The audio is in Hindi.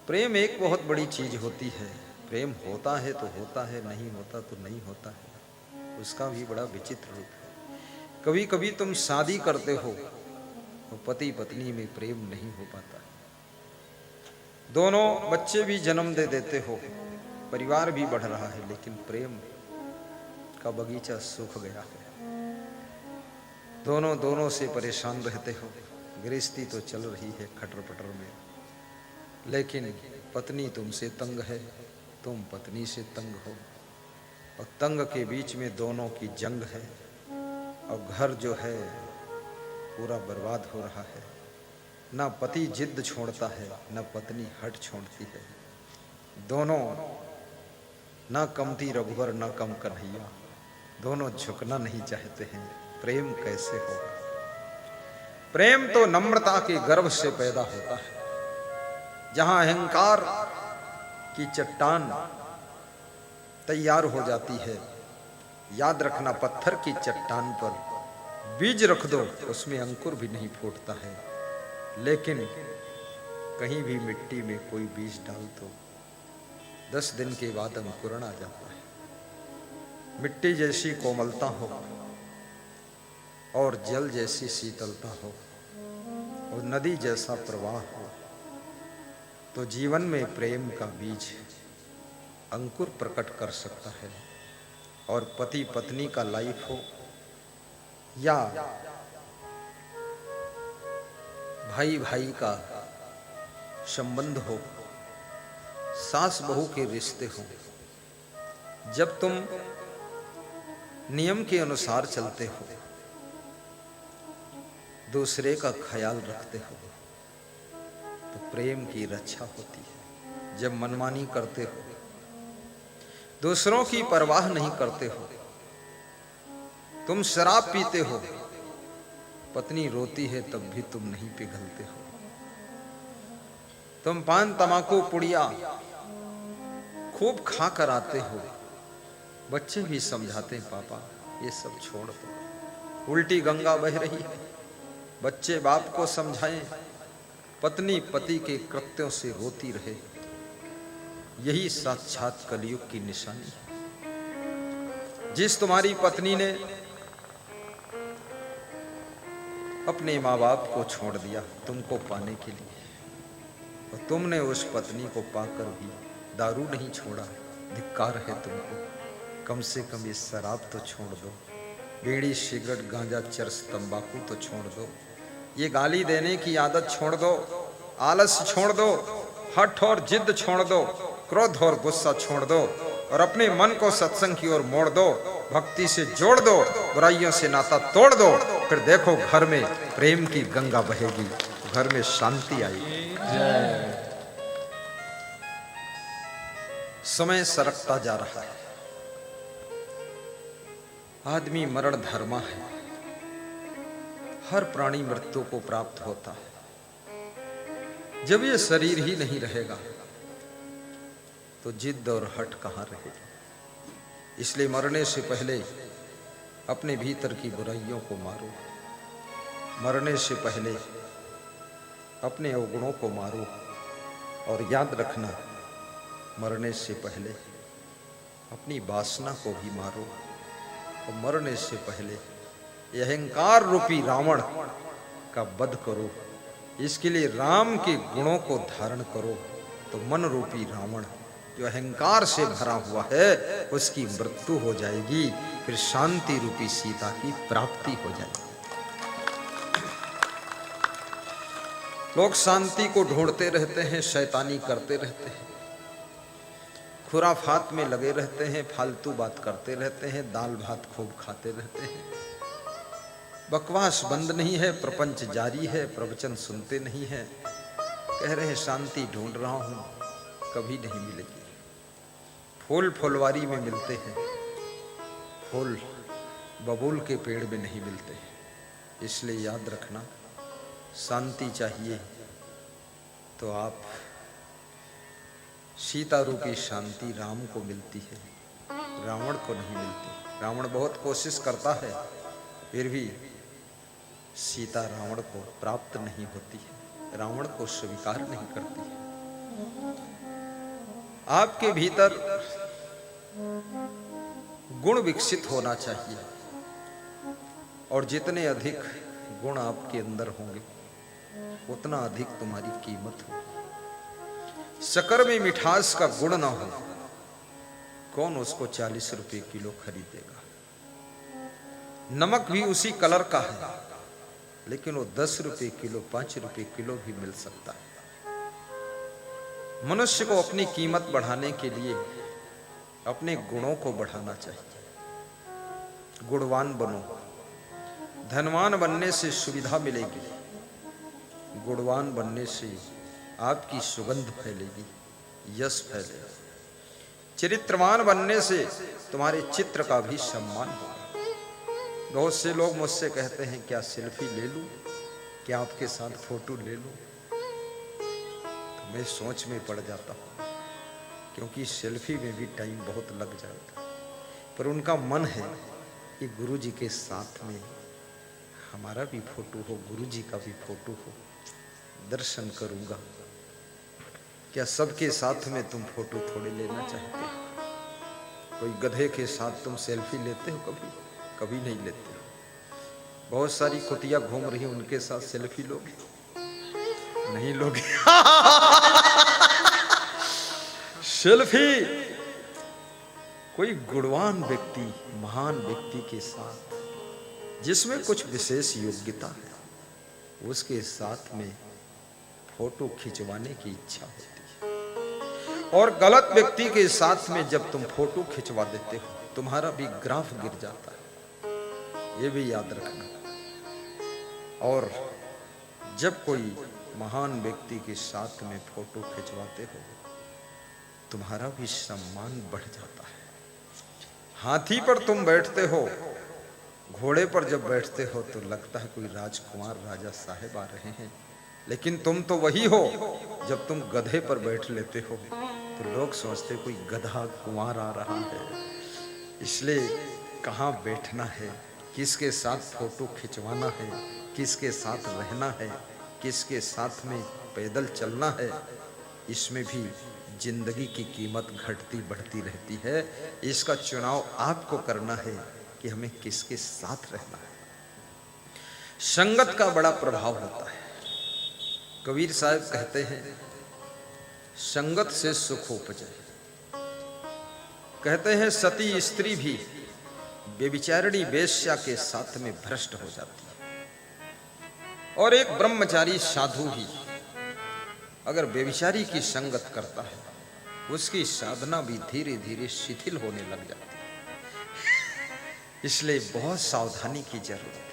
प्रेम एक बहुत बड़ी चीज होती है। प्रेम होता है तो होता है, नहीं होता तो नहीं होता है। उसका भी बड़ा विचित्र रूप है। कभी कभी तुम शादी करते हो तो पति पत्नी में प्रेम नहीं हो पाता। दोनों बच्चे भी जन्म दे देते हो, परिवार भी बढ़ रहा है, लेकिन प्रेम का बगीचा सूख गया है। दोनों से परेशान रहते हो। गृहस्थी तो चल रही है खटर पटर में, लेकिन पत्नी तुमसे तंग है, तुम पत्नी से तंग हो, और तंग के बीच में दोनों की जंग है। और घर जो है पूरा बर्बाद हो रहा है। ना पति जिद छोड़ता है, ना पत्नी हट छोड़ती है। दोनों ना कमती रघुवर ना कम कन्हैया, दोनों झुकना नहीं चाहते हैं। प्रेम कैसे होगा? प्रेम तो नम्रता के गर्भ से पैदा होता है। जहां अहंकार की चट्टान तैयार हो जाती है, याद रखना पत्थर की चट्टान पर बीज रख दो, उसमें अंकुर भी नहीं फूटता है। लेकिन कहीं भी मिट्टी में कोई बीज डाल दो, 10 दिन के बाद अंकुरण आ जाता है। मिट्टी जैसी कोमलता हो और जल जैसी शीतलता हो और नदी जैसा प्रवाह हो, तो जीवन में प्रेम का बीज अंकुर प्रकट कर सकता है। और पति पत्नी का लाइफ हो या भाई भाई का संबंध हो, सास बहू के रिश्ते हो, जब तुम नियम के अनुसार चलते हो, दूसरे का ख्याल रखते हो, तो प्रेम की रक्षा होती है। जब मनमानी करते हो, दूसरों की परवाह नहीं करते हो, तुम शराब पीते हो, पत्नी रोती है तब भी तुम नहीं पिघलते हो। तुम पान तमाकू पुड़िया खूब खा कर आते हो, बच्चे भी समझाते हैं पापा ये सब छोड़ दो, उल्टी गंगा बह रही है। बच्चे बाप को समझाएं, पत्नी पति के कृत्यों से रोती रहे। यही साक्षात कलयुग की निशानी है। जिस तुम्हारी पत्नी ने अपने माँ बाप को छोड़ दिया तुमको पाने के लिए, और तुमने उस पत्नी को पाकर भी दारू नहीं छोड़ा, धिक्कार है तुमको। कम से कम ये शराब तो छोड़ दो, बीड़ी सिगरेट गांजा चरस तंबाकू तो छोड़ दो, ये गाली देने की आदत छोड़ दो, आलस छोड़ दो, हठ और जिद छोड़ दो, क्रोध और गुस्सा छोड़ दो, और अपने मन को सत्संग की ओर मोड़ दो, भक्ति से जोड़ दो, बुराइयों से नाता तोड़ दो। फिर देखो घर में प्रेम की गंगा बहेगी, घर में शांति आएगी। समय सरकता जा रहा है, आदमी मरण धर्मा है, हर प्राणी मृत्यु को प्राप्त होता है। जब ये शरीर ही नहीं रहेगा तो जिद और हट कहां रहेगी? इसलिए मरने से पहले अपने भीतर की बुराइयों को मारो, मरने से पहले अपने अवगुणों को मारो, और याद रखना मरने से पहले अपनी वासना को भी मारो, और मरने से पहले अहंकार रूपी रावण का वध करो। इसके लिए राम के गुणों को धारण करो, तो मन रूपी रावण जो अहंकार से भरा हुआ है उसकी मृत्यु हो जाएगी, फिर शांति रूपी सीता की प्राप्ति हो जाएगी। लोग शांति को ढूंढते रहते हैं, शैतानी करते रहते हैं, खुराफात में लगे रहते हैं, फालतू बात करते रहते हैं, दाल भात खूब खाते रहते हैं। बकवास बंद नहीं है, प्रपंच जारी है, प्रवचन सुनते नहीं है, कह रहे हैं शांति ढूंढ रहा हूं, कभी नहीं मिलेगी। फूल फुलवारी में मिलते हैं, फूल बबूल के पेड़ में नहीं मिलते हैं। इसलिए याद रखना, शांति चाहिए तो आप सीता रूपी शांति राम को मिलती है, रावण को नहीं मिलती। रावण बहुत कोशिश करता है, फिर भी सीता रावण को प्राप्त नहीं होती है, रावण को स्वीकार नहीं करती है। आपके भीतर गुण विकसित होना चाहिए, और जितने अधिक गुण आपके अंदर होंगे उतना अधिक तुम्हारी कीमत हो। शक्कर में मिठास का गुण ना हो, कौन उसको 40 रुपए किलो खरीदेगा। नमक भी उसी कलर का है, लेकिन वो 10 रुपए किलो 5 रुपए किलो भी मिल सकता है। मनुष्य को अपनी कीमत बढ़ाने के लिए अपने गुणों को बढ़ाना चाहिए। गुणवान बनो। धनवान बनने से सुविधा मिलेगी, गुणवान बनने से आपकी सुगंध फैलेगी, यश फैलेगा। चरित्रवान बनने से तुम्हारे चित्र का भी सम्मान होगा। बहुत से लोग मुझसे कहते हैं क्या सेल्फी ले लूं, क्या आपके साथ फोटो ले लूं, तो मैं सोच में पड़ जाता हूं, क्योंकि सेल्फी में भी टाइम बहुत लग जाएगा। पर उनका मन है कि गुरु जी के साथ में हमारा भी फोटो हो, गुरु जी का भी फोटो हो, दर्शन करूंगा। क्या सबके साथ में तुम फोटो थोड़े लेना चाहते हो? कोई गधे के साथ तुम सेल्फी लेते हो? कभी कभी नहीं लेते हो। बहुत सारी कुतिया घूम रही, उनके साथ सेल्फी लोगे? नहीं लोगे। सेल्फी कोई गुणवान व्यक्ति, महान व्यक्ति के साथ जिसमें कुछ विशेष योग्यता है, उसके साथ में फोटो खिंचवाने की इच्छा होती है। और गलत व्यक्ति के साथ में जब तुम फोटो खिंचवा देते हो, तुम्हारा भी ग्राफ गिर जाता है, ये भी याद रखना। और जब कोई महान व्यक्ति के साथ में फोटो खिंचवाते हो, तुम्हारा भी सम्मान बढ़ जाता है। हाथी पर तुम बैठते हो, घोड़े पर जब बैठते हो तो लगता है कोई राजकुमार, राजा साहेब आ रहे हैं, लेकिन तुम तो वही हो। जब तुम गधे पर बैठ लेते हो तो लोग सोचते कोई गधा कुंवर आ रहा है। इसलिए कहाँ बैठना है, किसके साथ फोटो खिंचवाना है, किसके साथ रहना है, किसके साथ में पैदल चलना है, इसमें भी जिंदगी की कीमत घटती बढ़ती रहती है। इसका चुनाव आपको करना है कि हमें किसके साथ रहना है। संगत का बड़ा प्रभाव होता है। कबीर साहब कहते हैं संगत से सुख उपजे। कहते हैं सती स्त्री भी व्यभिचारिणी वेश्या के साथ में भ्रष्ट हो जाती है, और एक ब्रह्मचारी साधु ही अगर व्यभिचारी की संगत करता है, उसकी साधना भी धीरे धीरे शिथिल होने लग जाती है। इसलिए बहुत सावधानी की जरूरत है।